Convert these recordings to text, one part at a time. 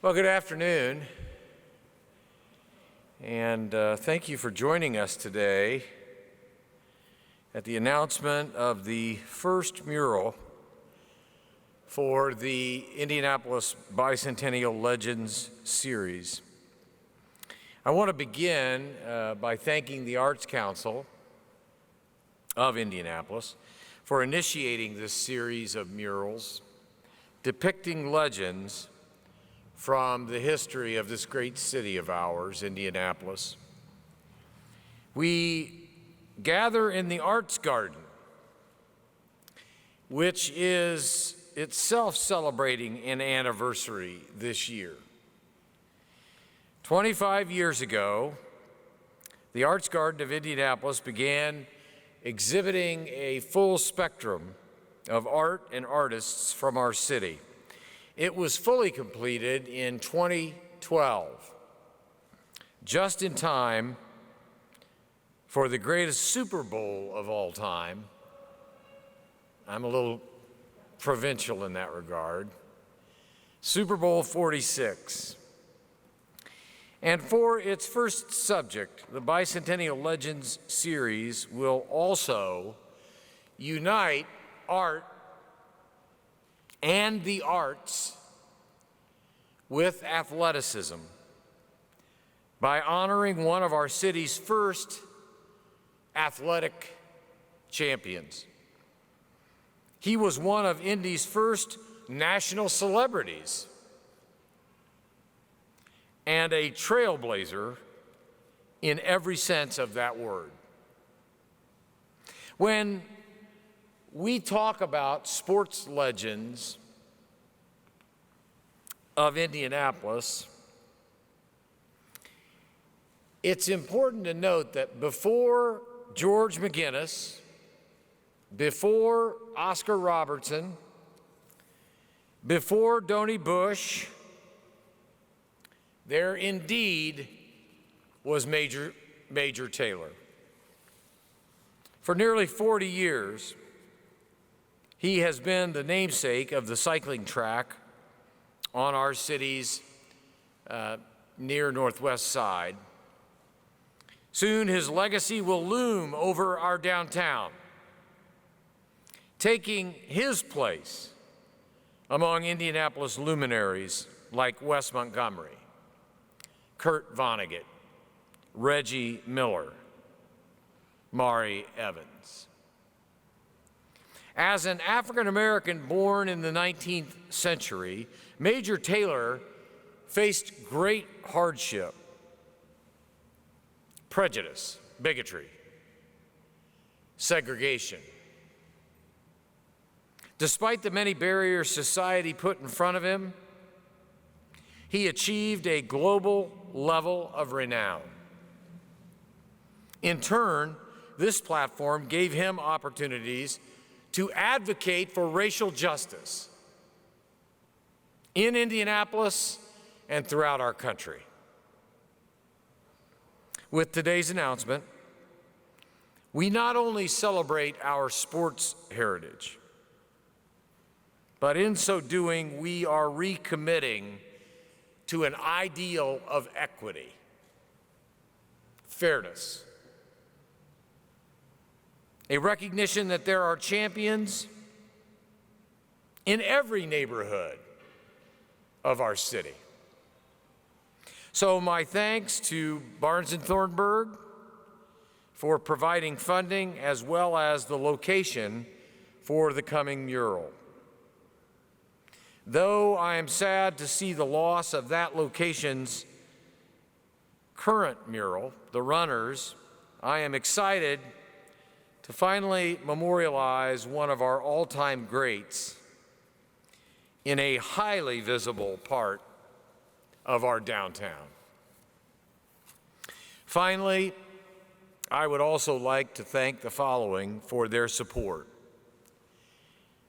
Well, good afternoon, and thank you for joining us today at the announcement of the first mural for the Indianapolis Bicentennial Legends series. I want to begin by thanking the Arts Council of Indianapolis for initiating this series of murals depicting legends from the history of this great city of ours, Indianapolis. We gather in the Arts Garden, which is itself celebrating an anniversary this year. 25 years ago, the Arts Garden of Indianapolis began exhibiting a full spectrum of art and artists from our city. It was fully completed in 2012, just in time for the greatest Super Bowl of all time. I'm a little provincial in that regard. Super Bowl 46. And for its first subject, the Bicentennial Legends series will also unite art and the arts with athleticism by honoring one of our city's first athletic champions. He was one of Indy's first national celebrities and a trailblazer in every sense of that word. When we talk about sports legends of Indianapolis, it's important to note that before George McGinnis, before Oscar Robertson, before Donnie Bush, there indeed was Major Taylor. For nearly 40 years, he has been the namesake of the cycling track on our city's near northwest side. Soon his legacy will loom over our downtown, taking his place among Indianapolis luminaries like Wes Montgomery, Kurt Vonnegut, Reggie Miller, Maury Evans. As an African American born in the 19th century, Major Taylor faced great hardship, prejudice, bigotry, segregation. Despite the many barriers society put in front of him, he achieved a global level of renown. In turn, this platform gave him opportunities to advocate for racial justice in Indianapolis and throughout our country. With today's announcement, we not only celebrate our sports heritage, but in so doing, we are recommitting to an ideal of equity, fairness, a recognition that there are champions in every neighborhood of our city. So my thanks to Barnes & Thornburg for providing funding as well as the location for the coming mural. Though I am sad to see the loss of that location's current mural, the runners, I am excited to finally memorialize one of our all-time greats in a highly visible part of our downtown. Finally, I would also like to thank the following for their support: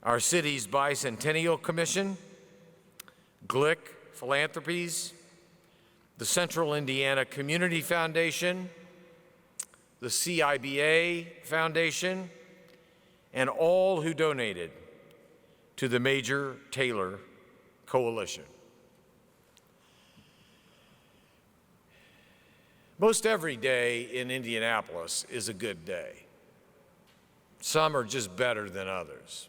our city's Bicentennial Commission, Glick Philanthropies, the Central Indiana Community Foundation, the CIBA Foundation, and all who donated to the Major Taylor Coalition. Most every day in Indianapolis is a good day. Some are just better than others.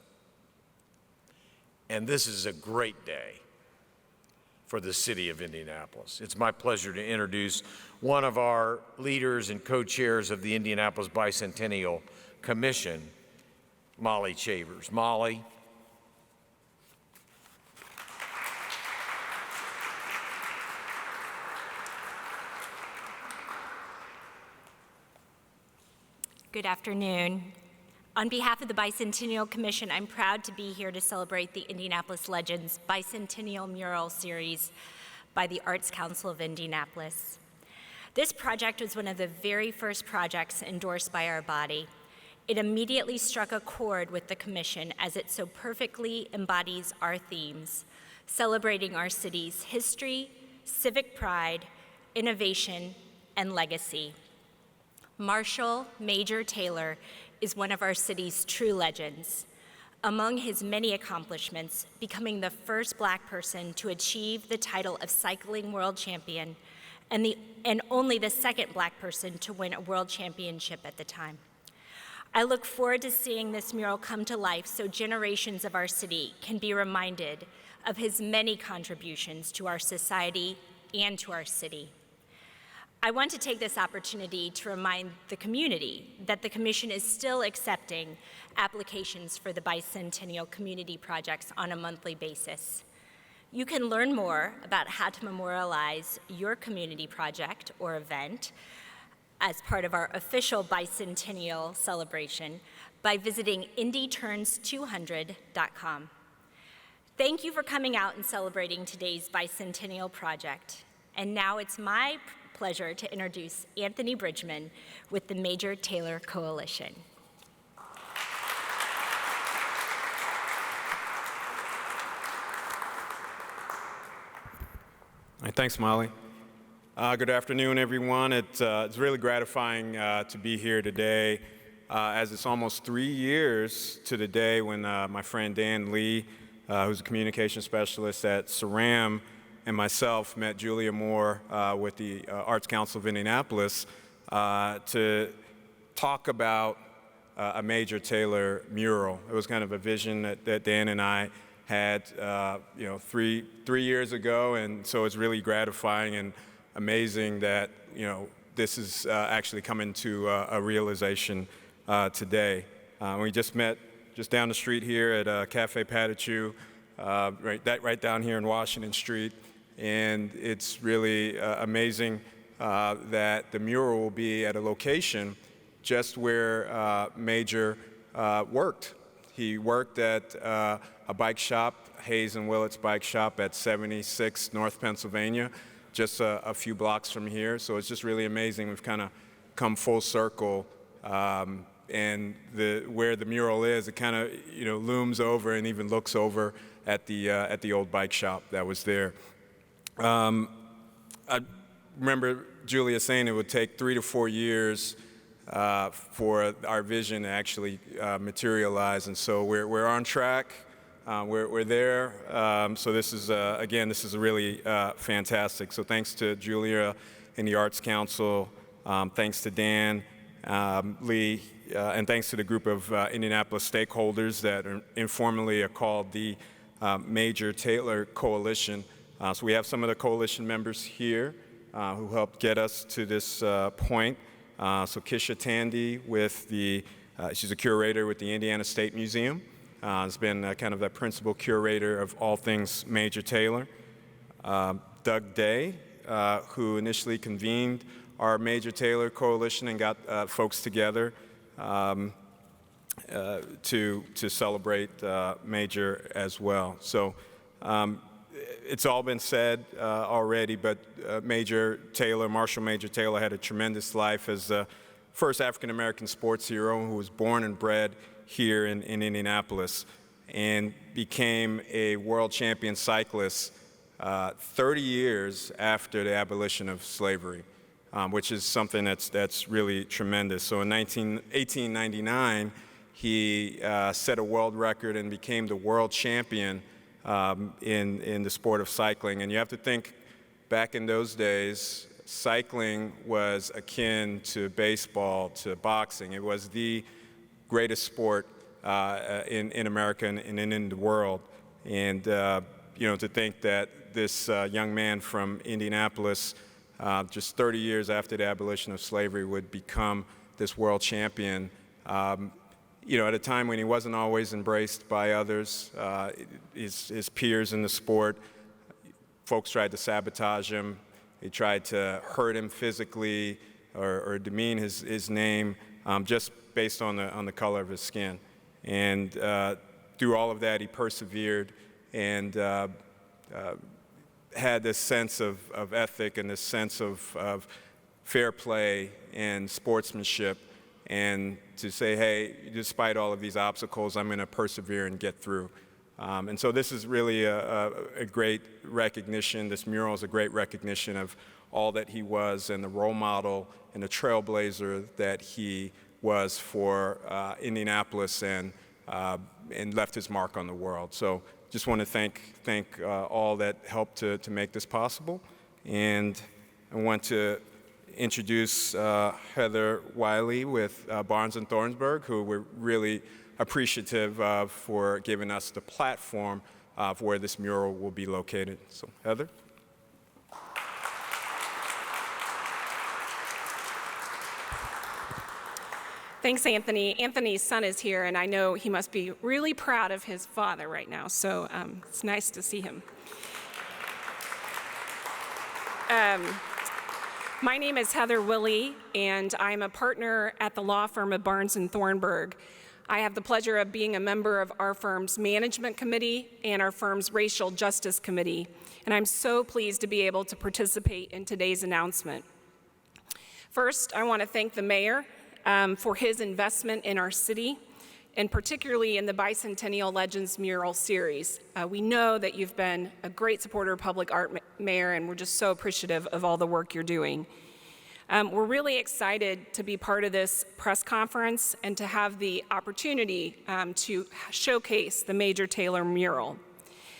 And this is a great day for the city of Indianapolis. It's my pleasure to introduce one of our leaders and co-chairs of the Indianapolis Bicentennial Commission, Molly Chavers. Molly. Good afternoon. On behalf of the Bicentennial Commission, I'm proud to be here to celebrate the Indianapolis Legends Bicentennial Mural series by the Arts Council of Indianapolis. This project was one of the very first projects endorsed by our body. It immediately struck a chord with the Commission as it so perfectly embodies our themes, celebrating our city's history, civic pride, innovation, and legacy. Marshall Major Taylor is one of our city's true legends. Among his many accomplishments, becoming the first Black person to achieve the title of cycling world champion and only the second Black person to win a world championship at the time. I look forward to seeing this mural come to life so generations of our city can be reminded of his many contributions to our society and to our city. I want to take this opportunity to remind the community that the Commission is still accepting applications for the Bicentennial Community Projects on a monthly basis. You can learn more about how to memorialize your community project or event as part of our official Bicentennial celebration by visiting indyturns200.com. Thank you for coming out and celebrating today's Bicentennial project. And now it's my pleasure to introduce Anthony Bridgman with the Major Taylor Coalition. All right, thanks, Molly. Good afternoon, everyone. It's really gratifying to be here today, as it's almost 3 years to the day when my friend Dan Lee, who's a communication specialist at SRAM, and myself met Julia Moore with the Arts Council of Indianapolis to talk about a Major Taylor mural. It was kind of a vision that Dan and I had, 3 years ago, and so it's really gratifying and amazing that this is actually coming to a realization today. We just met just down the street here at Cafe Patachou, right down here in Washington Street. And it's really amazing that the mural will be at a location just where Major worked. He worked at a bike shop, Hayes and Willett's Bike Shop at 76 North Pennsylvania, just a few blocks from here. So it's just really amazing. We've kind of come full circle. And where the mural is, it kind of looms over and even looks over at the old bike shop that was there. I remember Julia saying it would take 3 to 4 years for our vision to actually materialize, and so we're on track. We're there. So this is again, this is really fantastic. So thanks to Julia and the Arts Council, thanks to Dan Lee, and thanks to the group of Indianapolis stakeholders that are informally are called the Major Taylor Coalition. So we have some of the coalition members here who helped get us to this point. So Kisha Tandy she's a curator with the Indiana State Museum. Has been kind of the principal curator of all things Major Taylor. Doug Day, who initially convened our Major Taylor Coalition and got folks together to celebrate Major as well. So it's all been said already, but Marshall Major Taylor had a tremendous life as the first African-American sports hero who was born and bred here in Indianapolis and became a world champion cyclist 30 years after the abolition of slavery, which is something that's really tremendous. So in 1899, he set a world record and became the world champion in the sport of cycling. And you have to think, back in those days, cycling was akin to baseball, to boxing. It was the greatest sport in America and in the world. And to think that this young man from Indianapolis, just 30 years after the abolition of slavery, would become this world champion, at a time when he wasn't always embraced by others, his peers in the sport. Folks tried to sabotage him. They tried to hurt him physically or demean his name just based on the color of his skin. And through all of that, he persevered and had this sense of ethic and this sense of fair play and sportsmanship, and to say, hey, despite all of these obstacles, I'm going to persevere and get through. And so this is really a great recognition. This mural is a great recognition of all that he was and the role model and the trailblazer that he was for Indianapolis, and left his mark on the world. So just want to thank all that helped to make this possible. And I want to introduce Heather Willey with Barnes & Thornburg, who we're really appreciative of for giving us the platform of where this mural will be located. So, Heather. Thanks, Anthony. Anthony's son is here, and I know he must be really proud of his father right now, so it's nice to see him. My name is Heather Willey, and I'm a partner at the law firm of Barnes & Thornburg. I have the pleasure of being a member of our firm's management committee and our firm's racial justice committee, and I'm so pleased to be able to participate in today's announcement. First, I want to thank the mayor for his investment in our city, and particularly in the Bicentennial Legends Mural series. We know that you've been a great supporter of public art, Mayor, and we're just so appreciative of all the work you're doing. We're really excited to be part of this press conference and to have the opportunity to showcase the Major Taylor mural.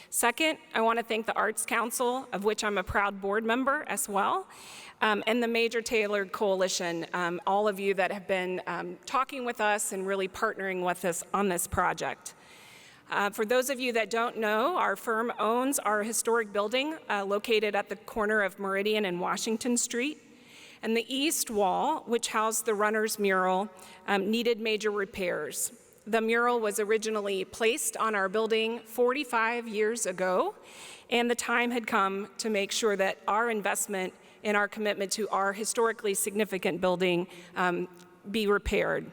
Second, I want to thank the Arts Council, of which I'm a proud board member as well, and the Major Taylor Coalition, all of you that have been talking with us and really partnering with us on this project. For those of you that don't know, our firm owns our historic building located at the corner of Meridian and Washington Street. And the east wall, which housed the runner's mural, needed major repairs. The mural was originally placed on our building 45 years ago, and the time had come to make sure that our investment and our commitment to our historically significant building be repaired.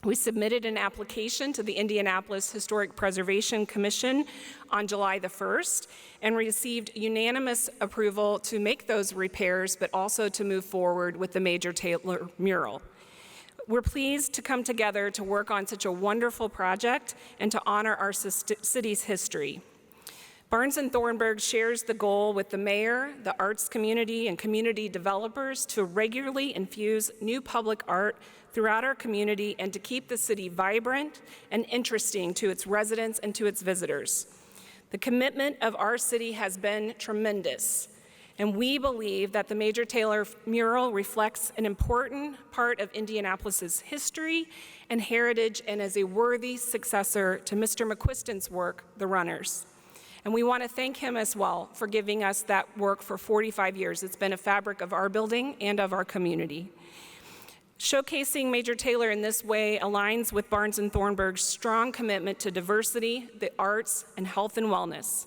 We submitted an application to the Indianapolis Historic Preservation Commission on July the 1st and received unanimous approval to make those repairs, but also to move forward with the Major Taylor mural. We're pleased to come together to work on such a wonderful project and to honor our city's history. Barnes & Thornburg shares the goal with the mayor, the arts community, and community developers to regularly infuse new public art throughout our community and to keep the city vibrant and interesting to its residents and to its visitors. The commitment of our city has been tremendous, and we believe that the Major Taylor mural reflects an important part of Indianapolis's history and heritage and is a worthy successor to Mr. McQuiston's work, The Runners. And we want to thank him as well for giving us that work for 45 years. It's been a fabric of our building and of our community. Showcasing Major Taylor in this way aligns with Barnes & Thornburg's strong commitment to diversity, the arts, and health and wellness.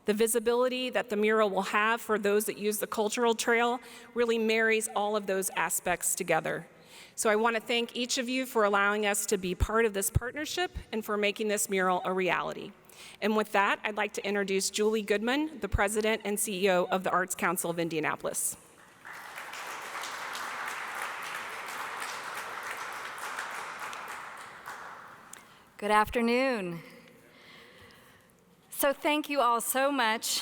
The visibility that the mural will have for those that use the cultural trail really marries all of those aspects together. So I want to thank each of you for allowing us to be part of this partnership and for making this mural a reality. And with that, I'd like to introduce Julie Goodman, the President and CEO of the Arts Council of Indianapolis. Good afternoon. So thank you all so much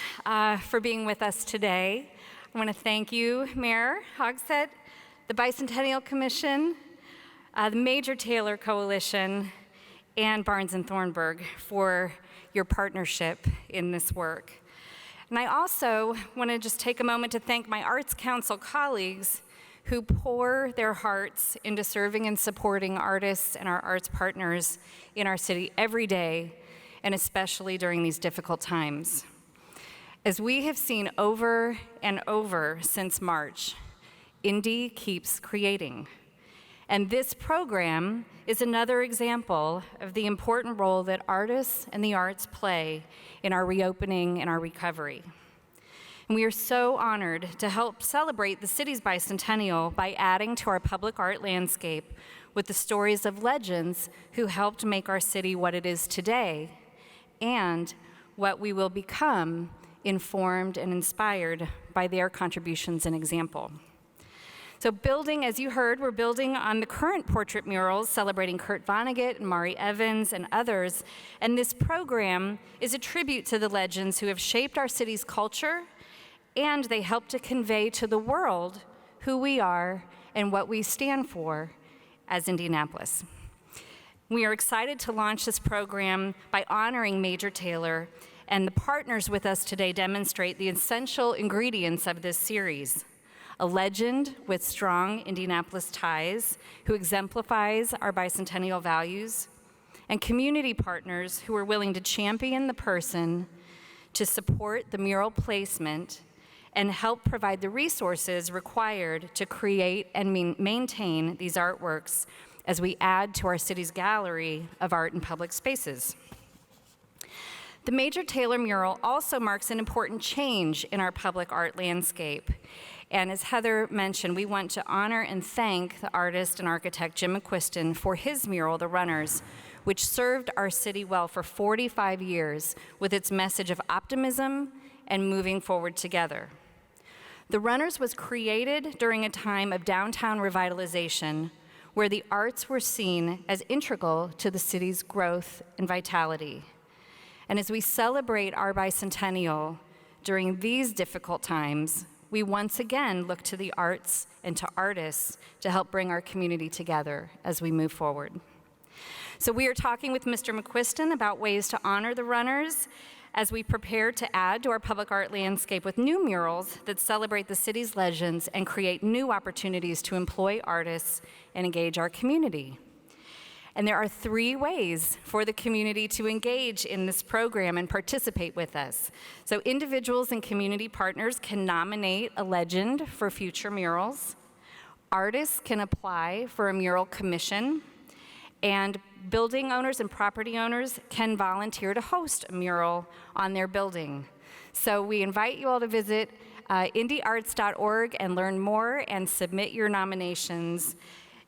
for being with us today. I want to thank you, Mayor Hogsett, the Bicentennial Commission, the Major Taylor Coalition, and Barnes & Thornburg for your partnership in this work. And I also want to just take a moment to thank my Arts Council colleagues who pour their hearts into serving and supporting artists and our arts partners in our city every day, and especially during these difficult times. As we have seen over and over since March, Indy keeps creating. And this program is another example of the important role that artists and the arts play in our reopening and our recovery. And we are so honored to help celebrate the city's bicentennial by adding to our public art landscape with the stories of legends who helped make our city what it is today and what we will become, informed and inspired by their contributions and example. So building, as you heard, we're building on the current portrait murals celebrating Kurt Vonnegut and Mari Evans and others. And this program is a tribute to the legends who have shaped our city's culture, and they help to convey to the world who we are and what we stand for as Indianapolis. We are excited to launch this program by honoring Major Taylor, and the partners with us today demonstrate the essential ingredients of this series. A legend with strong Indianapolis ties who exemplifies our bicentennial values, and community partners who are willing to champion the person, to support the mural placement, and help provide the resources required to create and maintain these artworks as we add to our city's gallery of art and public spaces. The Major Taylor mural also marks an important change in our public art landscape. And as Heather mentioned, we want to honor and thank the artist and architect Jim McQuiston for his mural, The Runners, which served our city well for 45 years with its message of optimism and moving forward together. The Runners was created during a time of downtown revitalization where the arts were seen as integral to the city's growth and vitality. And as we celebrate our bicentennial during these difficult times, we once again look to the arts and to artists to help bring our community together as we move forward. So we are talking with Mr. McQuiston about ways to honor the runners as we prepare to add to our public art landscape with new murals that celebrate the city's legends and create new opportunities to employ artists and engage our community. And there are 3 ways for the community to engage in this program and participate with us. So individuals and community partners can nominate a legend for future murals. Artists can apply for a mural commission. And building owners and property owners can volunteer to host a mural on their building. So we invite you all to visit indyarts.org and learn more and submit your nominations.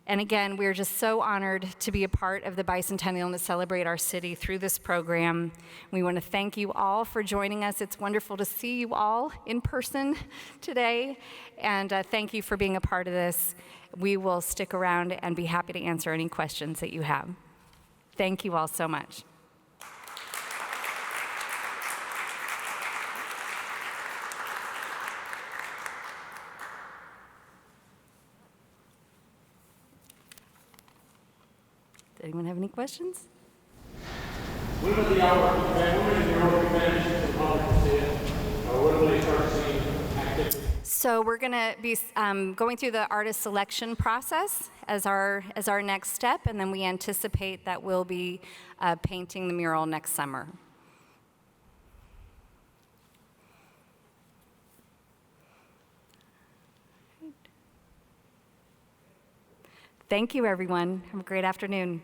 And again, we're just so honored to be a part of the Bicentennial and to celebrate our city through this program. We want to thank you all for joining us. It's wonderful to see you all in person today. And thank you for being a part of this. We will stick around and be happy to answer any questions that you have. Thank you all so much. Does anyone have any questions? When will the artwork be finished for the public to see it? Or when will they start seeing activity? So we're going to be going through the artist selection process as our next step, and then we anticipate that we'll be painting the mural next summer. Thank you, everyone. Have a great afternoon.